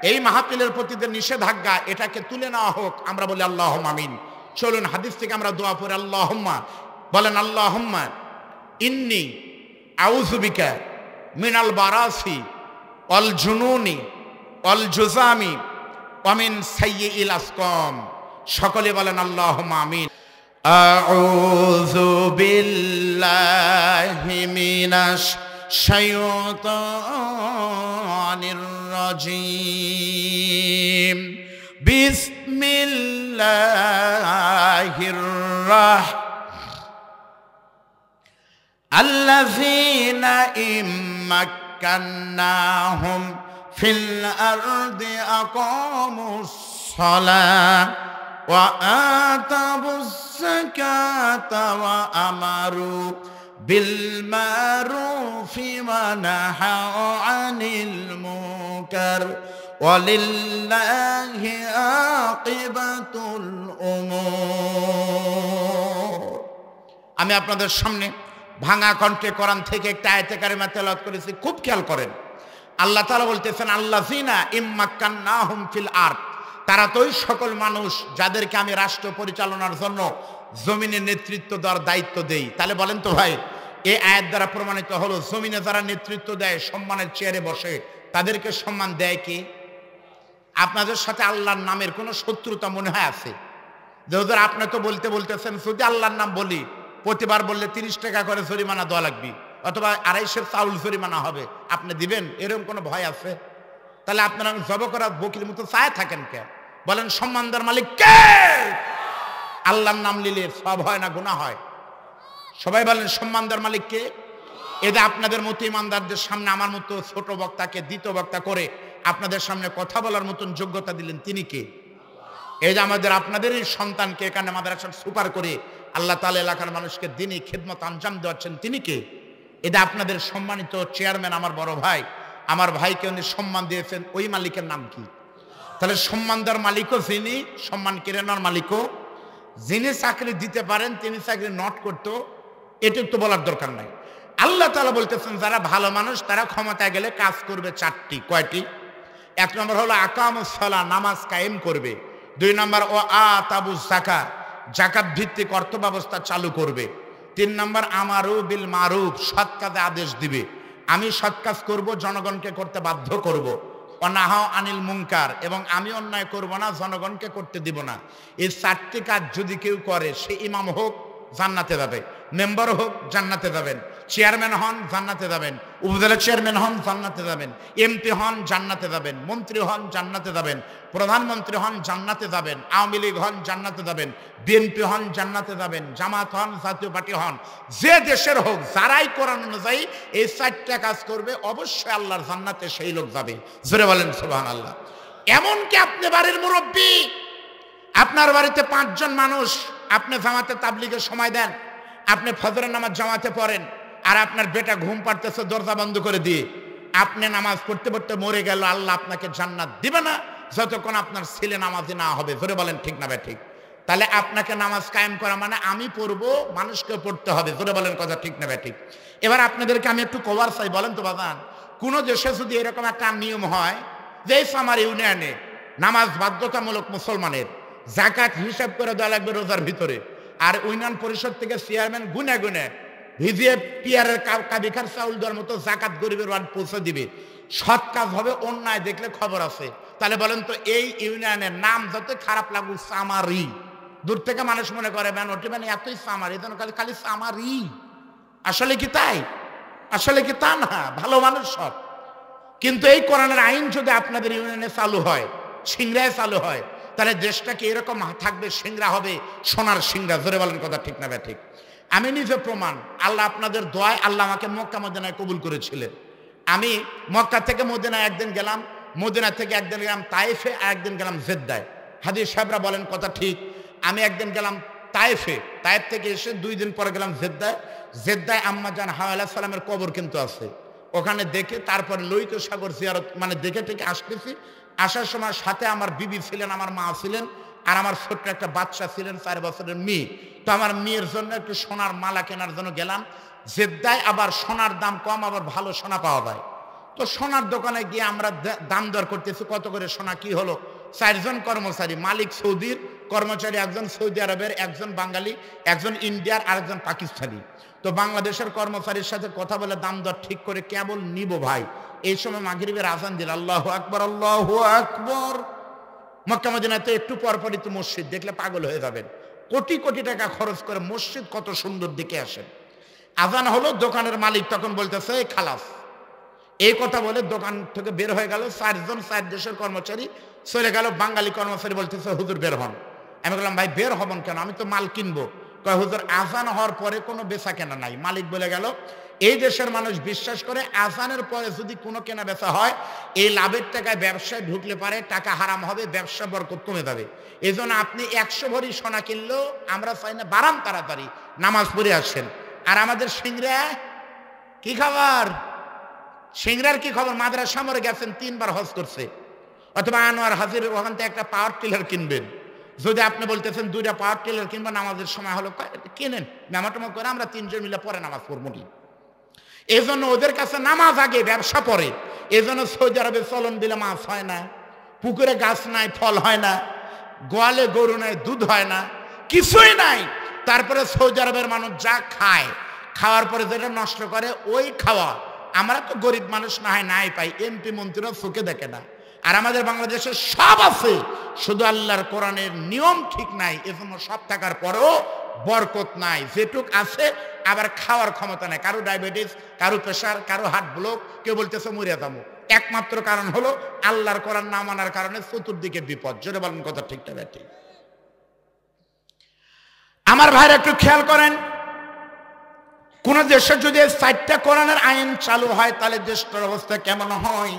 S1: এই মাহফিলের প্রতি যে নিষেধাজ্ঞা এটাকে তুলে নেওয়া হোক। আমরা বলি আল্লাহুম্মা আমিন। চলুন হাদিস থেকে আমরা দোয়া পড়ি। আল্লাহুম্মা বলেন, আল্লাহুম্মা ইন্নী আউযু বিকা মিনাল বারাসি ওয়াল জুনুনি ওয়াল জুজামি ওয়া মিন সাইয়্যিল আসকাম। সকলে বলেন আল্লাহুম্মা আমিন। আউযু বিল্লাহি মিনাশ শাইতানির রাজীম। বিসমিল্লাহির আল্লাযীনা ইম্মাক্কান্নাহুম ফিল আরদি আকামুস সালাহ ওয়া আতাবুস যাকাতা ওয়া আমারু বিল মারুফি ওয়া নাহাউ আনিল মুনকার ওয়ালিল্লাহি আকিবাতুল উমুর। আমি আপনাদের সামনে ভাঙা কণ্ঠে কোরআন থেকে একটা আয়াতে কারিমা তেলাওয়াত করেছি, খুব খেয়াল করেন। আল্লাহ তাআলা বলতেছেন আল্লাযীনা ইম্মাক্কান্নাহুম ফিল আরদ, তারা তো ওই সকল মানুষ যাদেরকে আমি রাষ্ট্র পরিচালনার জন্য জমিনে নেতৃত্ব দেওয়ার দায়িত্ব দেই। তাহলে বলেন তো ভাই, এই আয়াত দ্বারা প্রমাণিত হলো জমিনে যারা নেতৃত্ব দেয়, সম্মানের চেয়ারে বসে, তাদেরকে সম্মান দেয় কি? আপনাদের সাথে আল্লাহর নামের কোনো শত্রুতা মনে হয় আছে? যেহেতু আপনি তো বলতেছেন যদি আল্লাহর নাম বলি প্রতিবার বললে 30 টাকা করে জরিমানা দেওয়া লাগবে, অথবা 250 চাউল জরিমানা হবে, আপনি দিবেন? এরকম কোনো ভয় আছে? তাহলে আপনারা জব করার বকির মতো চায় থাকেন কে? বলেন সম্মানদার মালিক কে? আল্লাহর নাম নিলে সব হয় না গুনাহ হয়? সবাই বলেন সম্মানদার মালিক কে? এতে আপনাদের মতো ইমানদারদের সামনে আমার মতো ছোট বক্তাকে দ্বিতীয় বক্তা করে আপনাদের সামনে কথা বলার মতন যোগ্যতা দিলেন, তিনি কে? এই যে আমাদের আপনাদেরই সন্তানকে এখানে মাদ্রাসার সুপার করে আল্লাহ তাআলা এলাকার মানুষকে দিনই খিদমত আঞ্জাম দেওয়াচ্ছেন, তিনি কে? এটা আপনাদের সম্মানিত চেয়ারম্যান, আমার বড় ভাই, আমার ভাইকে উনি সম্মান দিয়েছেন, ওই মালিকের নাম কি? তাহলে সম্মানদার মালিকও যিনি, সম্মান কেড়ে নেওয়ার মালিকও যিনি। চাকরি দিতে পারেন তিনি চাকরি নট করতো, এটা তো বলার দরকার নাই। আল্লাহ তাআলা বলতেছেন যারা ভালো মানুষ তারা ক্ষমতায় গেলে কাজ করবে 4টি। কয়টি? 1 নম্বর হলো আকামুস সালাহ, নামাজ কায়েম করবে। 2 নম্বর ও আতাবুজ যাকাত, যাকাত ভিত্তিক অর্থ ব্যবস্থা চালু করবে। 3 নম্বর আমারু বিল মারুফ, সৎ কাজে আদেশ দিবে, আমি সৎ কাজ করব, জনগণকে করতে বাধ্য করব। অনাহাও আনিল মুনকার, এবং আমি অন্যায় করব না, জনগণকে করতে দিব না। এই 4টি কাজ যদি কেউ করে, সে ইমাম হোক জান্নাতে যাবে, মেম্বার হোক জান্নাতে যাবেন, চেয়ারম্যান হন জান্নাতে যাবেন, উপজেলা চেয়ারম্যান হন জান্নাতে যাবেন, এমপি হন জান্নাতে যাবেন, মন্ত্রী হন জান্নাতে যাবেন, প্রধানমন্ত্রী হন জান্নাতে যাবেন, আওয়ামী লীগ হন জান্নাতে যাবেন, বিএনপি হন জান্নাতে যাবেন, জামাত হন, জাতীয় পার্টি হন, যে দেশের হোক, যারাই কোরআন অনুযায়ী এই 4টা কাজ করবে অবশ্যই আল্লাহর জান্নাতে সেই লোক যাবে। জোরে বলেন সুবহানাল্লাহ। এমনকি আপনি বাড়ির মুরব্বী, আপনার বাড়িতে 5 জন মানুষ, আপনি জামাতে তাবলীগের সময় দেন, আপনি ফজরের নামাজ জামাতে পড়েন, আর আপনার বেটা ঘুম পাড়তেছে দরজা বন্ধ করে দিয়ে, আপনি নামাজ পড়তে পড়তে মরে গেল, আল্লাহ আপনাকে জান্নাত দিবে না যতক্ষণ আপনার ছেলে নামাজি না হবে। জোরে বলেন ঠিক না ঠিক? তাহলে আপনাকে নামাজ কায়েম করা মানে আমি পড়বো, মানুষকে পড়তে হবে। জোরে বলেন কথা ঠিক না ঠিক? এবার আপনাদেরকে আমি একটু কভার চাই, বলেন তো বাজান, কোন দেশে যদি এরকম একটা নিয়ম হয় যে আমার ইউনিয়নে নামাজ বাধ্যতামূলক মুসলমানের, জাকাত হিসাব করে দেওয়া লাগবে রোজার ভিতরে, আর ইউনিয়ন পরিষদ থেকে চেয়ারম্যান গুনে গুনে ভিজিয়ে পিয়ারের কাবিখার চাউল দেওয়ার মতো জাকাত গরিবের ওয়ার্ড পৌঁছে দিবে, সৎ কাজ হবে, অন্যায় দেখলে খবর আছে। তাহলে বলেন তো এই ইউনিয়নের নাম যত খারাপ লাগুক সামারি, দূর থেকে মানুষ মনে করে ওটি মানে এতই সামারি, খালি সামারি। আসলে কি তাই? আসলে কি তা না, ভালো মানুষ সব। কিন্তু এই কোরআনের আইন যদি আপনাদের ইউনিয়নে চালু হয়, সিংড়ায় চালু হয়, তাহলে দেশটা কি এরকম থাকবে? সিংড়া হবে সোনার সিংড়া। জোরে বলেন কথা ঠিক না ঠিক? আমি নিজে প্রমাণ, আল্লাহ আপনাদের দোয়ায় আল্লাহ আমাকে মক্কা মদিনায় কবুল করেছিলেন। আমি মক্কা থেকে মদিনায় একদিন গেলাম, মদিনা থেকে একদিন গেলাম তায়েফে, আর একদিন গেলাম জেদ্দায়। হাদিস সাহেবরা বলেন কথা ঠিক। আমি একদিন গেলাম তায়েফে, তায়েফ থেকে এসে 2 দিন পরে গেলাম জেদ্দায়। জেদ্দায় আম্মা জান হাওয়া আলাইহিস সালামের কবর কিন্তু আছে, ওখানে দেখে তারপর লোহিত সাগর জিয়ারত মানে দেখে থেকে আসতেছি। আসার সময় সাথে আমার বিবি ছিলেন, আমার মা ছিলেন, আর আমার ছোট্ট একটা বাচ্চা ছিলেন 4 বছরের মেয়ে। তো আমার মেয়ের জন্য একটু সোনার মালা কেনার জন্য গেলাম জেদ্দায়। আবার সোনার দাম কম, আবার ভালো সোনা পাওয়া যায়। তো সোনার দোকানে গিয়ে আমরা দাম দর করতেছি, কত করে সোনা। কি হলো, 4 জন কর্মচারী, মালিক সৌদির কর্মচারী, একজন সৌদি আরবের, একজন বাঙালি, একজন ইন্ডিয়ার, আর একজন পাকিস্তানি। তো বাংলাদেশের কর্মচারীর সাথে কথা বলে দাম দর ঠিক করে কেবল নিব ভাই, এই সময় মাগরিবের আজান দিল, আল্লাহু আকবার আল্লাহু আকবার। মক্কা মদিনাতে একটু পরপরই তো মসজিদ, দেখলে পাগল হয়ে যাবেন। কোটি কোটি টাকা খরচ করে মসজিদ কত সুন্দর দেখে আসেন। আজান হলো, দোকানের মালিক তখন বলতেছে খালাস, এই কথা বলে দোকান থেকে বের হয়ে গেল। 4 জন 4 দেশের কর্মচারী চলে গেল। বাঙালি কর্মচারী বলতেছে হুজুর বের হন। আমি বললাম ভাই বের হবেন কেন, আমি তো মাল কিনবো। কয় হুজুর আজান হওয়ার পরে কোনো বেচা কেনা নাই। মালিক বলে গেল এই দেশের মানুষ বিশ্বাস করে আজানের পরে যদি কোনো কেনা বেচা হয়, এই লাভের টাকায় ব্যবসায় ঢুকলে পারে টাকা হারাম হবে, ব্যবসা বরকত কমে যাবে। এই জন্য আপনি 100 ভরি সোনা কিনলেও আমরা চাই না, বারাম তাড়াতাড়ি নামাজ পড়ে আসেন। আর আমাদের সিংড়া কি খাবার, সিংড়ার কি খবর? মাদ্রাসা মরে গেছেন, 3 বার হজ করছে। অথবা আনোয়ার হাজির ওখান থেকে একটা পাওয়ার টিলার কিনবেন। যদি আপনি বলতেছেন 2টা পাওয়ার টিলার কিনবেন, নামাজের সময় হলো কিনেন, নামাটামা করে আমরা 3 জন মিলে পরে নামাজ পড়বো। এই জন্য ওদের কাছে নামাজ আগে, ব্যবসা পরে। এই জন্য সৌদি আরবে চলন দিলে মাছ হয় না, পুকুরে গাছ নাই ফল হয় না, গোয়ালে গরু নাই দুধ হয় না, কিছুই নাই। তারপরে সৌদি আরবের মানুষ যা খায়, খাওয়ার পরে যেটা নষ্ট করে ওই খাওয়া। আমরা তো গরিব মানুষ, না হয় নাই পাই, এমপি মন্ত্রীরা চোখে দেখে না। আর আমাদের বাংলাদেশে সব আছে, শুধু আল্লাহর কোরআনের নিয়ম ঠিক নাই। এজন্য সব থাকার পরেও বরকত নাই। যেটুক আছে আবার খাওয়ার ক্ষমতা নাই। কারো ডায়াবেটিস, কারো প্রেশার, কারো হার্ট ব্লক, কেউ বলতেছে মরিয়া যাবো। একমাত্র কারণ হলো আল্লাহর কোরআন না মানার কারণে চতুর্দিকে বিপদ। জোরে বলেন কথা ঠিকটা ব্যাটি? আমার ভাইরা একটু খেয়াল করেন, কোন দেশে যদি 4টা কোরআনের আইন চালু হয় তাহলে দেশটার অবস্থা কেমন হয়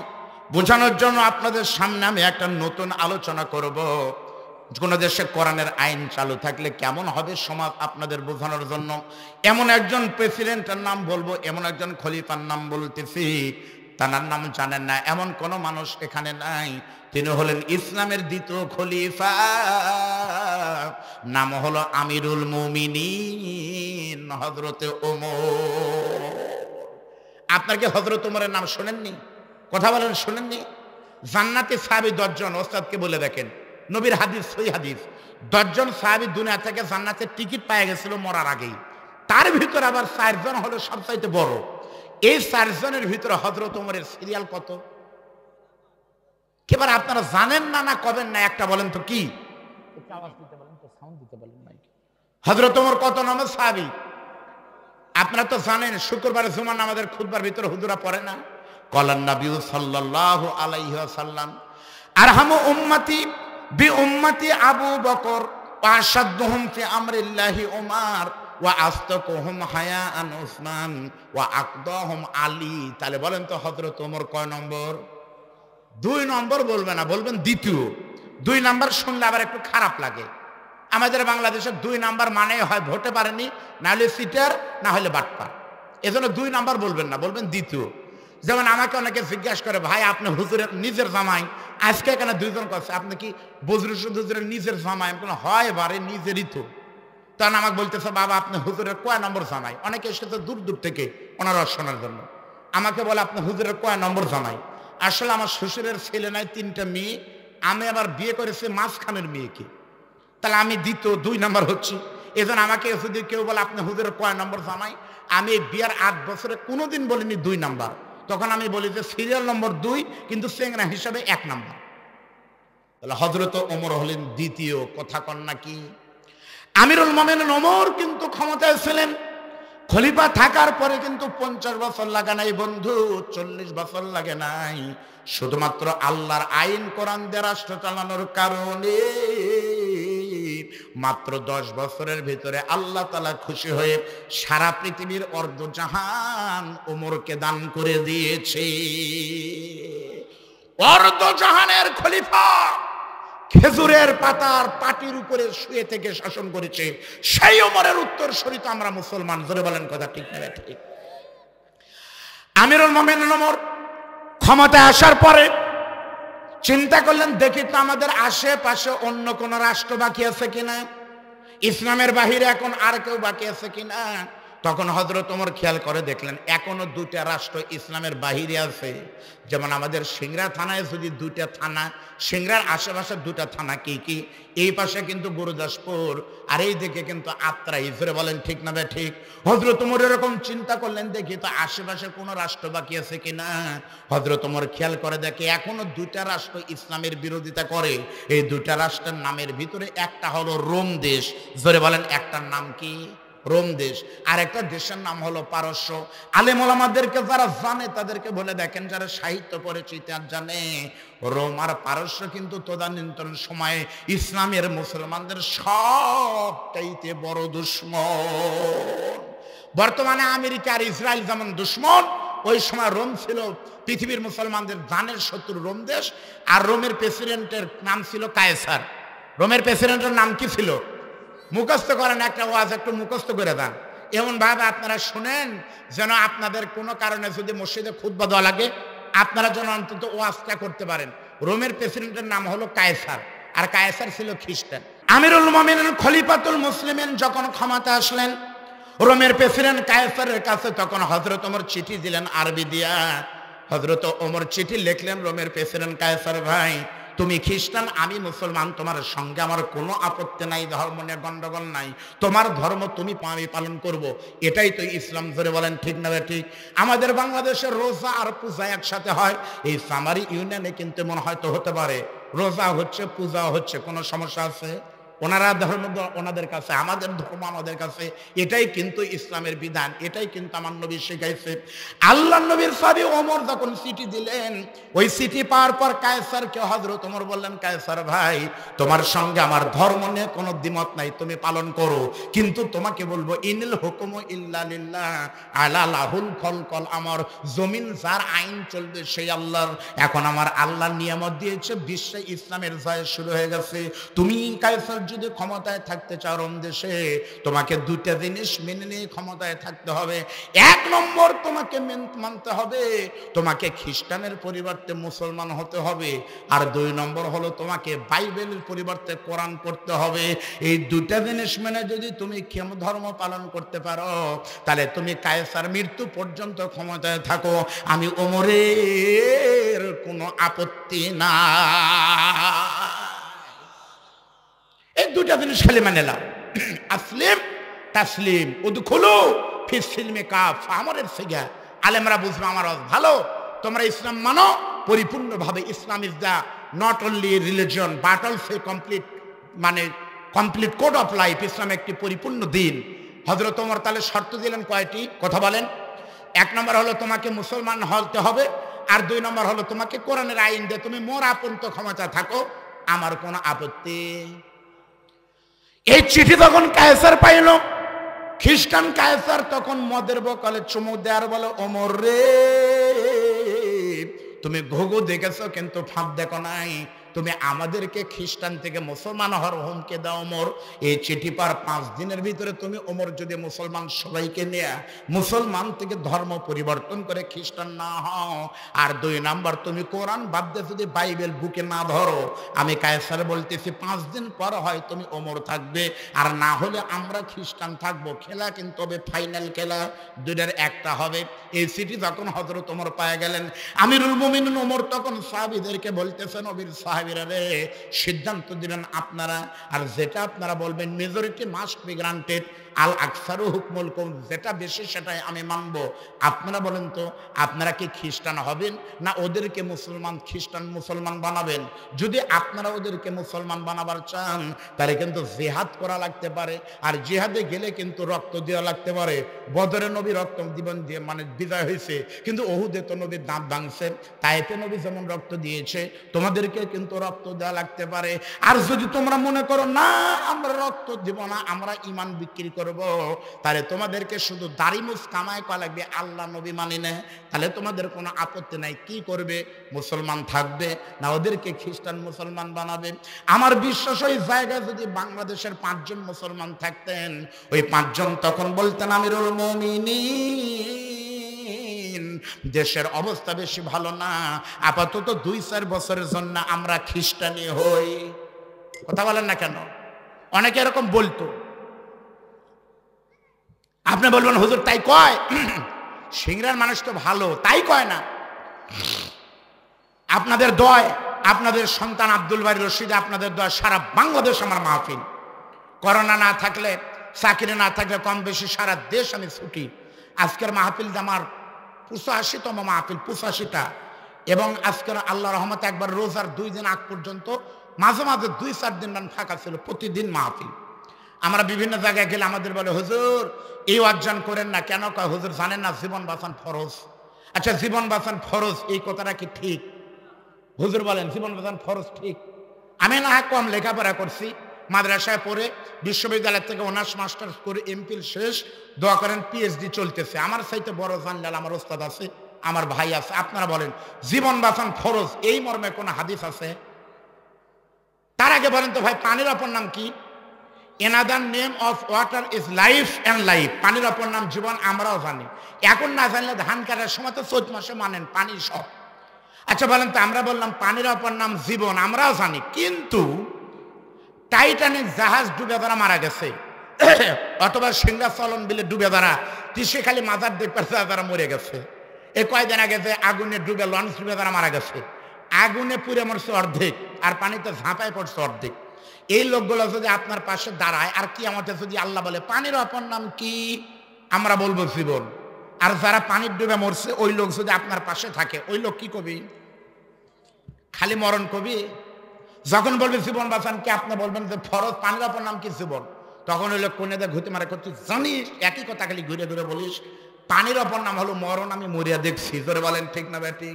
S1: বোঝানোর জন্য আপনাদের সামনে আমি একটা নতুন আলোচনা করব। কোন দেশে কোরআনের আইন চালু থাকলে কেমন হবে সমাজ, আপনাদের বোঝানোর জন্য এমন একজন প্রেসিডেন্টের নাম বলবো, এমন একজন খলিফার নাম বলতেছি, তার নাম জানেন না এমন কোন মানুষ এখানে নাই। তিনি হলেন ইসলামের 2য় খলিফা, নাম হলো আমিরুল মুমিনিন হযরতে ওমর। আপনার কি হযরত ওমরের নাম শোনেননি? কথা বলেন, শোনেননি? জান্নাতি সাহাবী 10 জন, ওস্তাদকে বলে দেখেন, নবীর হাদিস, সই হাদিস। 10 জন সাহাবী দুনিয়া থেকে জান্নাতের টিকিট পেয়ে গেছিল মরার আগেই। তার ভিতরে আবার 4 জন হলো সবচাইতে বড়। এই 4 জনের ভিতরে হযরত ওমরের সিরিয়াল কত? এবার আপনারা জানেন না, না কবেন না, একটা বলেন তো কি? আওয়াজ দিতে বলেন তো, সাউন্ড দিতে বলেন মাইক। হযরত ওমর কত নম্বর সাহাবী? আপনারা তো জানেন, শুক্রবারে জুমার নামাজের খুতবার ভিতরে হুজুরা পড়ে না, ক্বালান নবী সাল্লাল্লাহু আলাইহি ওয়াসাল্লাম আরহামু উম্মতি বি উম্মতি আবু বকর ওয়া আশাদ্দুহুম ফি আমরিল্লাহি ওমর ওয়া আস্তাকুহুম হায়াআন উসমান ওয়া আকদাহুম আলী। তাহলে বলেন তো হযরত ওমর কয় নম্বর? 2 নম্বর বলবে না, বলবেন দ্বিতীয়। 2 নাম্বার শুনলে আবার একটু খারাপ লাগে। আমাদের বাংলাদেশে 2 নাম্বার মানে হয় ভোটে পারেনি, না হলে সিটার, না হলে বাটপার। এজন্য 2 নাম্বার বলবেন না, বলবেন দ্বিতীয়। যেমন আমাকে অনেকে জিজ্ঞাসা করে, ভাই আপনি হুজুরের নিজের জামাই, আজকে এখানে 2 জন করছে, আপনি কি বজরুল হুজুরের নিজের জামাই? আমি বললাম হয় বারে নিজেরই তো। তখন আমাকে বলতেছে, বাবা আপনি হুজুরের কয় নম্বর জামাই? অনেকে এসেছে দূর দূর থেকে ওনারা শোনার জন্য। আমাকে বলে আপনি হুজুরের কয় নম্বর জামাই? আসলে আমার শ্বশুরের ছেলে নাই, 3টা মেয়ে, আমি আবার বিয়ে করেছি মাঝখানের মেয়েকে, তাহলে আমি দ্বিতীয় 2 নম্বর হচ্ছি। এজন্য আমাকে যদি কেউ বলে আপনি হুজুরের কয় নম্বর জামাই, আমি বিয়ার 8 বছরে কোনোদিন বলিনি 2 নম্বর, তখন আমি বলি যে সিরিয়াল নম্বর 2, কিন্তু চেংরা হিসাবে 1 নম্বর। তাহলে হযরত ওমর হলেন দ্বিতীয়। কথা কন নাকি? আমিরুল মুমিনিন ওমর কিন্তু ক্ষমতায় ছিলেন, খলিফা থাকার পরে কিন্তু 50 বছর লাগে নাই বন্ধু, 40 বছর লাগে নাই। শুধুমাত্র আল্লাহর আইন কোরআন দিয়ে রাষ্ট্র চালানোর কারণে মাত্র 10 বছরের ভিতরে আল্লাহ তাআলা খুশি হয়ে সারা পৃথিবীর অর্ধজাহান ওমরকে দান করে দিয়েছে। অর্ধজাহানের খলিফা খেজুরের পাতার পাটির উপরে শুয়ে থেকে শাসন করেছে, সেই ওমরের উত্তরসূরি তো আমরা মুসলমান। জোরে বলেন কথা ঠিক না ঠিক? আমিরুল মুমিনিন ওমর ক্ষমতায় আসার পরে চিন্তা করলেন, দেখি তো আমাদের আশেপাশে অন্য কোন রাষ্ট্র বাকি আছে কিনা, ইসলামের বাহিরে এখন আর কেউ বাকি আছে কিনা। তখন হযরত ওমর খেয়াল করে দেখলেন এখনো 2টা রাষ্ট্র ইসলামের বাহিরে আছে। যেমন আমাদের সিংড়া থানায় যদি 2টা থানা, সিংড়ার আশেপাশে 2টা থানা কি কি? এই পাশে কিন্তু গুরুদাসপুর, আর এই দিকে কিন্তু আত্রাই। জোরে বলেন ঠিক না ঠিক? হযরত ওমর এরকম চিন্তা করলেন, দেখি তো আশেপাশে কোনো রাষ্ট্র বাকি আছে কিনা। হযরত ওমর খেয়াল করে দেখে এখনো 2টা রাষ্ট্র ইসলামের বিরোধিতা করে। এই 2টা রাষ্ট্রের নামের ভিতরে একটা হলো রোম দেশ। জোরে বলেন, একটার নাম কি? রোম দেশ। আর একটা দেশের নাম হলো পারস্য। আলেম ওলামাদেরকে যারা জানে তাদেরকে বলে দেখেন, যারা সাহিত্য পড়েছে ইতিহাস জানে, রোম আর পারস্য কিন্তু তদানীন্তন সময়ে ইসলামের মুসলমানদের সবচাইতে বড় দুশমন। বর্তমানে আমেরিকা আর ইসরায়েল যেমন দুশমন, ওই সময় রোম ছিল পৃথিবীর মুসলমানদের জানের শত্রু। রোম দেশ। আর রোমের প্রেসিডেন্টের নাম ছিল কায়সার। রোমের প্রেসিডেন্টের নাম কি ছিল? মুখস্থ করেন, একটা ওয়াজ একটু মুখস্থ করে দেন, এমন ভাবে আপনারা শুনেন যেন আপনাদের কোনো কারণে যদি মসজিদে খুতবা দেওয়া লাগে আপনারা যেন অন্তত ওয়াজটা করতে পারেন। রোমের প্রেসিডেন্টের নাম হলো কায়সার, আর কায়সার ছিল খ্রিস্টান। আমিরুল মুমিনিন খলিফাতুল মুসলিমিন যখন ক্ষমতা আসলেন, রোমের প্রেসিডেন্ট কায়সারের কাছে তখন হযরত ওমর চিঠি দিলেন আরবি দিয়া। হযরত ওমর চিঠি লিখলেন, রোমের প্রেসিডেন্ট কায়সার ভাই, তুমি খ্রিস্টান, আমি মুসলমান, তোমার সঙ্গে আমার কোনো আপত্তি নাই, ধর্ম নিয়ে গন্ডগোল নাই, তোমার ধর্ম তুমি আমি পালন করব, এটাই তো ইসলাম। ধরে বলেন ঠিক না ঠিক? আমাদের বাংলাদেশের রোজা আর পূজা একসাথে হয়, এই সামারি ইউনিয়নে কিন্তু মনে হয়তো হতে পারে রোজা হচ্ছে পূজা হচ্ছে, কোনো সমস্যা আছে? ওনারা ধর্ম ওনাদের কাছে, আমাদের ধর্ম আমাদের কাছে, এটাই কিন্তু ইসলামের বিধান, এটাই কিন্তু আমার নবী শিখাইছে। আল্লাহ নবীর সাহাবী ওমর যখন চিঠি দিলেন, ওই চিঠি পাওয়ার পর কায়সারকে হযরত ওমর বললেন, কায়সার ভাই, তোমার সঙ্গে আমার ধর্ম নিয়ে কোনো দ্বিমত নাই, তুমি পালন করো, কিন্তু তোমাকে বলবো ইনিল হুকুমু ইল্লা লিল্লাহ আলা লাহুল খলকল, আমার জমিন যার আইন চলবে সেই আল্লাহর। এখন আমার আল্লাহ নিয়ামত দিয়েছে, বিশ্বে ইসলামের জয় শুরু হয়ে গেছে। তুমি কায়সার যদি ক্ষমতায় থাকতে চাও রোম দেশে, তোমাকে 2টা জিনিস মেনে নিয়ে ক্ষমতায় থাকতে হবে। 1 নম্বর তোমাকে মানতে হবে, তোমাকে খ্রিস্টানের পরিবর্তে মুসলমান হতে হবে। আর 2 নম্বর হলো তোমাকে বাইবেলের পরিবর্তে কোরআন পড়তে হবে। এই 2টা জিনিস মেনে যদি তুমি ধর্ম পালন করতে পারো, তাহলে তুমি কায়সার মৃত্যু পর্যন্ত ক্ষমতায় থাকো, আমি ওমরের কোনো আপত্তি না। এই 2টা জিনিস খালি মানে নাও, আসলিম তাসলিম, উদখুলু ফি সিলমি কাফা। আমাদের সিগা আলেমরা বুঝবে আমার ভালো, তোমরা ইসলাম মানো পরিপূর্ণভাবে। Islam is the not only religion but also complete, মানে complete code of life. Islam একটি পরিপূর্ণ দিন। হযরত ওমর তাহলে শর্ত দিলেন কয়টি? কথা বলেন। 1 নম্বর হলো তোমাকে মুসলমান হতে হবে, আর 2 নম্বর হলো তোমাকে কোরআনের আইন দিয়ে তুমি মোর আপন তো ক্ষমতা থাকো, আমার কোনো আপত্তি। এই চিঠি তখন কায়সার পাইল, খ্রিস্টান কায়সার তখন মদের বকলে চুমু দেয়ার বলে, ওমর রে, তুমি ঘুঘু দেখেছো কিন্তু ফাঁদ দেখো নাই, তুমি আমাদেরকে খ্রিস্টান থেকে মুসলমান হওয়ার হুমকি দাও ওমর। এই চিঠি পার 5 দিনের ভিতরে তুমি ওমর যদি মুসলমান সবাইকে নিয়ে মুসলমান থেকে ধর্ম পরিবর্তন করে খ্রিস্টান না হও, আর 2 নাম্বার তুমি কোরআন বাদ দিয়ে যদি বাইবেল বুকে না ধরো, আমি কায়সার বলতেছি 5 দিন পর হয় তুমি ওমর থাকবে, আর না হলে আমরা খ্রিস্টান থাকবো। খেলা কিন্তু হবে ফাইনাল খেলা, দুইটার একটা হবে। এই চিঠি যখন হযরত ওমর পায়ে গেলেন, আমিরুল মুমিনিন ওমর তখন সাহাবীদেরকে বলতেছেন, নবীর সাহাবীরা রে, সিদ্ধান্ত দিবেন আপনারা, আর যেটা আপনারা বলবেন মেজরিটি মাস্ট বি গ্রান্টেড, আল আকসারু হুকমুল কৌম, যেটা বেশি সেটাই আমি মানবো। আপনারা বলেন তো, আপনারা কি খ্রিস্টান হবেন না ওদেরকে মুসলমান খ্রিস্টান মুসলমান বানাবেন? যদি আপনারা ওদেরকে মুসলমান বানাবার চান তাহলে কিন্তু জিহাদ করা লাগতে পারে, আর জিহাদে গেলে কিন্তু রক্ত দেওয়া লাগতে পারে। বদরে নবী রক্ত জীবন দিয়ে মানে বিজয় হয়েছে, কিন্তু ওহুদে তো নবীর দাঁত ভাঙছে, তাইতে নবী যেমন রক্ত দিয়েছে তোমাদেরকে কিন্তু রক্ত দেওয়া লাগতে পারে। আর যদি তোমরা মনে করো না আমরা রক্ত দিব না, আমরা ঈমান বিক্রি করব, তাহলে তোমাদেরকে শুধু দাড়ি মুছ কামাই করা লাগবে, আল্লাহ নবী মানি না, তাহলে তোমাদের কোনো আপত্তি নাই। কি করবে? মুসলমান থাকবে না ওদেরকে খ্রিস্টান মুসলমান বানাবে? আমার বিশ্বাস ওই জায়গায় যদি বাংলাদেশের 5 জন মুসলমান থাকতেন, ওই 5 জন তখন বলতেন, আমিরুল মুমিনিন দেশের অবস্থা বেশি ভালো না, আপাতত 2-4 বছরের জন্য আমরা খ্রিস্টানি হই। কথা বলেন না কেন? অনেকে এরকম বলতো। আপনি বলবেন হুজুর তাই কয়? সিংড়ার মানুষ তো ভালো, তাই কয় না। আপনাদের দয়, আপনাদের সন্তান আব্দুল বারী রশিদ, আপনাদের দয় সারা বাংলাদেশ আমার মাহফিল। করোনা না থাকলে, চাকরি না থাকলে কম বেশি সারা দেশ আমি ছুটি। আজকের মাহফিল আমার 85তম মাহফিল, 85টা। এবং আজকের আল্লাহ রহমতে একবার রোজার 2 দিন আগ পর্যন্ত মাঝে মাঝে 2-4 দিন ফাঁকা ছিল, প্রতিদিন মাহফিল। আমরা বিভিন্ন জায়গায় গেলে আমাদের বলে হুজুর এই অর্জন করেন না কেন? কয় হুজুর জানেন না জীবন বাঁচান ফরজ। আচ্ছা জীবন বাঁচান ফরজ, এই কথাটা কি ঠিক? হুজুর বলেন জীবন বাঁচান ফরজ ঠিক। আমি না কম লেখাপড়া করছি, মাদ্রাসায় পড়ে বিশ্ববিদ্যালয় থেকে অনার্স মাস্টার্স করে এমফিল শেষ, দোয়া করেন পিএইচডি চলতেছে। আমার চাইতে বড় জানলাল আমার ওস্তাদ আছে, আমার ভাই আছে। আপনারা বলেন জীবন বাঁচান ফরজ এই মর্মে কোন হাদিস আছে? তার আগে বলেন তো ভাই, পানির অপর নাম কি? Another name of water is life and life. পানির অপর নাম জীবন, আমরাও জানি। এখন না জানলে ধান কাটার সময় তো 14 মাসে মানেন পানি সব। আচ্ছা বলেন তো, আমরা বললাম পানির অপর নাম জীবন, আমরাও জানি, কিন্তু টাইটানিক জাহাজ ডুবে দ্বারা মারা গেছে, অথবা সিংহাচলন বিলে ডুবে দ্বারা তিসে খালি মাজার দেখতে তারা মরে গেছে। এই কয়দিন আগে যে আগুনে ডুবে লঞ্চ ডুবে দ্বারা মারা গেছে, আগুনে পুড়ে মরছে অর্ধেক, আর পানিতে ঝাঁপায় পড়ছে অর্ধেক। এই লোকগুলো যদি আপনার পাশে দাঁড়ায়, আর কি আমাদের যদি আল্লাহ বলে পানির অপর নাম কি, আমরা বলবো জীবন। আর যারা পানির ডুবে মরছে ওই লোক যদি আপনার পাশে থাকে, ওই লোক কি কবি? খালি মরণ কবি। যখন বলবে জীবন বাঁচান, কি আপনি বলবেন যে ফরজ, পানির অপর নাম কি জীবন? তখন ওই লোক কোনে দেয় ঘুরতে মারা করছিস, জানিস একই কথা খালি ঘুরে ঘুরে বলিস, পানির অপর নাম হলো মরণ, আমি মরিয়া দেখছি। জোরে বলেন ঠিক না বেটি?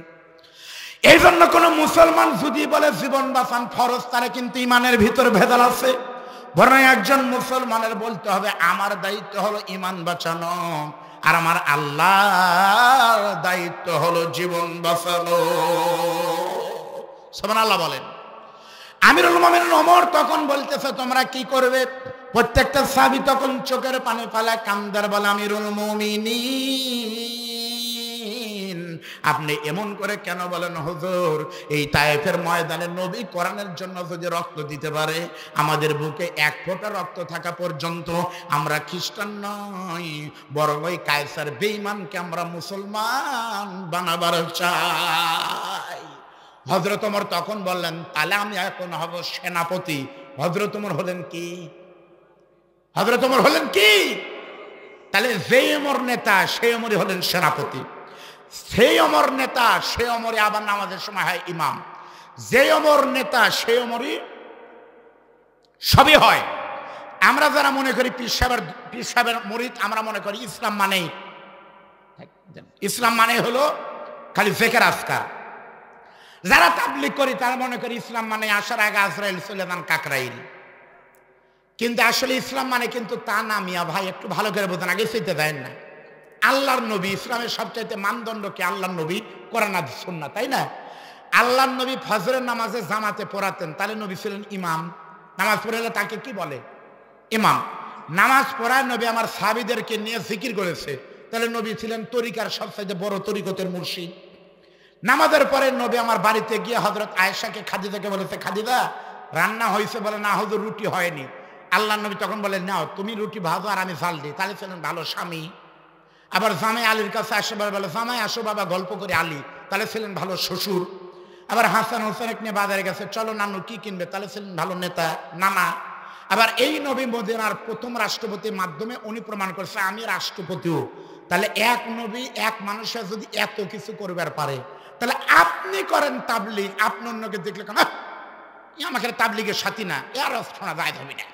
S1: এই জন্য কোন মুসলমান যদি বলে জীবন বাঁচান ফরজ, তারা কিন্তু ইমানের ভিতর ভেজাল আছে। বরং একজন মুসলমানের বলতে হবে আমার দায়িত্ব হলো ইমান বাঁচানো, আর আমার আল্লাহর দায়িত্ব হলো জীবন বাঁচানো। সুবহানাল্লাহ বলেন। আমিরুল মুমিনিন ওমর তখন বলতেছে তোমরা কি করবে? প্রত্যেকটা সাহাবী তখন চোখের পানি ফেলে কান্দার বলে, আমিরুল মুমিনিন আপনি এমন করে কেন বলেন হুজুর? এই তায়েফের ময়দানে নবী কোরআনের জন্য যদি রক্ত দিতে পারে, আমাদের বুকে 1 ফোঁটা রক্ত থাকা পর্যন্ত আমরা খ্রিস্টান নই, বরং ওই কায়সার বেঈমানকে আমরা মুসলমান বানাবার চাই। হযরত ওমর তখন বললেন তাহলে আমি এখন হব সেনাপতি। হযরত ওমর হলেন কি? হযরত ওমর হলেন কি? তাহলে যে ওমর নেতা সে ওমরই হলেন সেনাপতি। সেই ওমর নেতা সে ওমরই আবার নামাজের সময় হয় ইমাম। যে ওমর নেতা সে ওমরই সবই হয়। আমরা যারা মনে করি পীর সাহেবের মুরিদ, আমরা মনে করি ইসলাম মানে হলো খালি জিকির আজকার। যারা তাবলীগ করি তারা মনে করি ইসলাম মানে আসার আগে আজরাইল চলে যান কাকরাইল। কিন্তু আসলে ইসলাম মানে কিন্তু তা না মিয়া ভাই, একটু ভালো করে বোঝেন, আগে চিনতে দেন না। আল্লাহর নবী, ইসলামের সবচাইতে মানদণ্ড কি? আল্লাহর নবী, কোরআন হাদিস সুন্নাহ, তাই না? আল্লাহর নবী ফজরের নামাজে জামাতে পড়াতেন, তাহলে নবী ছিলেন ইমাম। নামাজ পড়ালে তাকে কি বলে? ইমাম। নামাজ পড়ায় নবী আমার সাহাবীদেরকে নিয়ে জিকির করেছে, তাহলে নবী ছিলেন তরিকার সবচেয়ে বড় তরিকতের মুর্শিদ। নামাজের পরে নবী আমার বাড়িতে গিয়ে হযরত আয়েশাকে খাদিজাকে বলেছে, খাদিজা রান্না হয়েছে? বলে না হুজুর, রুটি হয়নি। আল্লাহ নবী তখন বলে, নাও তুমি রুটি ভাজো আর আমি ঝাল দিই, তাহলে ছিলেন ভালো স্বামী। আবার জামাই আলীর কাছে আসে বলে, জামাই আসো বাবা গল্প করে আলী, তাহলে ছিলেন ভালো শ্বশুর। আবার হাসান হোসেন নিয়ে বাজারে গেছে, চলো নানু কি কিনবে, তাহলে ছিলেন ভালো নেতা, নানা। আবার এই নবী মদিনার প্রথম রাষ্ট্রপতির মাধ্যমে উনি প্রমাণ করছে আমি রাষ্ট্রপতিও। তাহলে এক নবী এক মানুষের যদি এত কিছু করবার পারে, তাহলে আপনি করেন তাবলীগ, আপনি অন্যকে দেখলে কেন আমাকে তাবলীগের সাথী না, এর শোনা যায় হবে না।